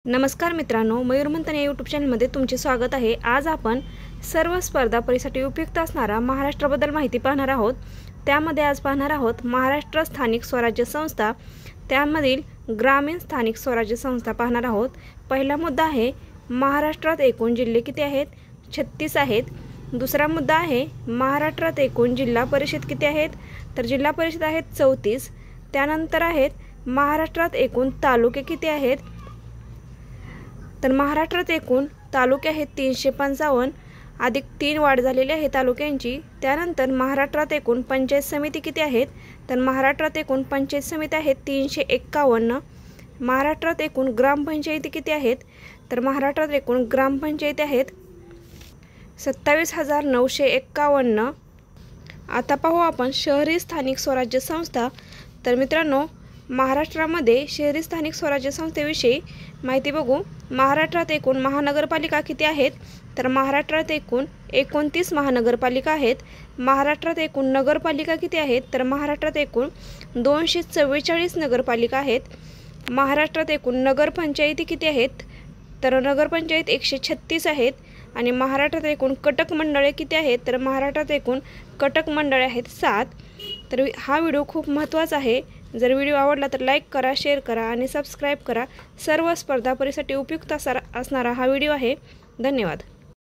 नमस्कार मित्रांनो, मयूरमंथन या यूट्यूब चॅनलमध्ये तुमचे स्वागत आहे। आज आपण सर्व स्पर्धा परीक्षेसाठी उपयुक्त असणारा महाराष्ट्राबद्दल माहिती पाहणार आहोत। त्यामध्ये आज पाहणार आहोत महाराष्ट्र स्थानिक स्वराज्य संस्था, त्यामधील ग्रामीण स्थानिक स्वराज्य संस्था पाहणार आहोत। पहिला मुद्दा आहे महाराष्ट्रात एकूण जिल्हे किती आहेत? 36 आहेत। दुसरा मुद्दा आहे महाराष्ट्रात एकूण जिल्हा परिषद किती आहेत? तर जिल्हा परिषद आहेत 34। त्यानंतर आहेत महाराष्ट्रात एकूण तालुके किती आहेत? तर महाराष्ट्रात एकूण तालुके आहेत 355 अधिक 3 वाढ झालेली आहे तालुक्यांची। त्यानंतर महाराष्ट्रात एकूण पंचायत समिती किती आहेत? तर महाराष्ट्रात एकूण पंचायत समिती आहेत 351। महाराष्ट्रात एकूण ग्रामपंचायती किती आहेत? तर महाराष्ट्रात एकूण ग्रामपंचायती आहेत 27,951। आता पाहू आपण शहरी स्थानिक स्वराज्य संस्था। तर मित्रांनो, महाराष्ट्रामध्ये शहरी स्थानिक स्वराज्य संस्थेविषयी माहिती बघू। महाराष्ट्रात एकूण महानगरपालिका किती आहेत? तर महाराष्ट्रात एकूण 29 महानगरपालिका आहेत। महाराष्ट्रात एकूण नगरपालिका किती आहेत? तर महाराष्ट्रात एकूण 244 नगरपालिका आहेत। महाराष्ट्रात एकूण नगरपंचायती किती आहेत? तर नगरपंचायत 136 आहेत। आणि महाराष्ट्रात एकूण कटक मंडळे किती आहेत? तर महाराष्ट्रात एकूण कटक मंडळे आहेत 7। तर हा व्हिडिओ खूप महत्त्वाचा आहे। जर व्हिडिओ आवडला तर लाईक करा, शेअर करा आणि सबस्क्राईब करा। सर्व स्पर्धा परीक्षेसाठी उपयुक्त असणारा हा व्हिडिओ आहे। धन्यवाद।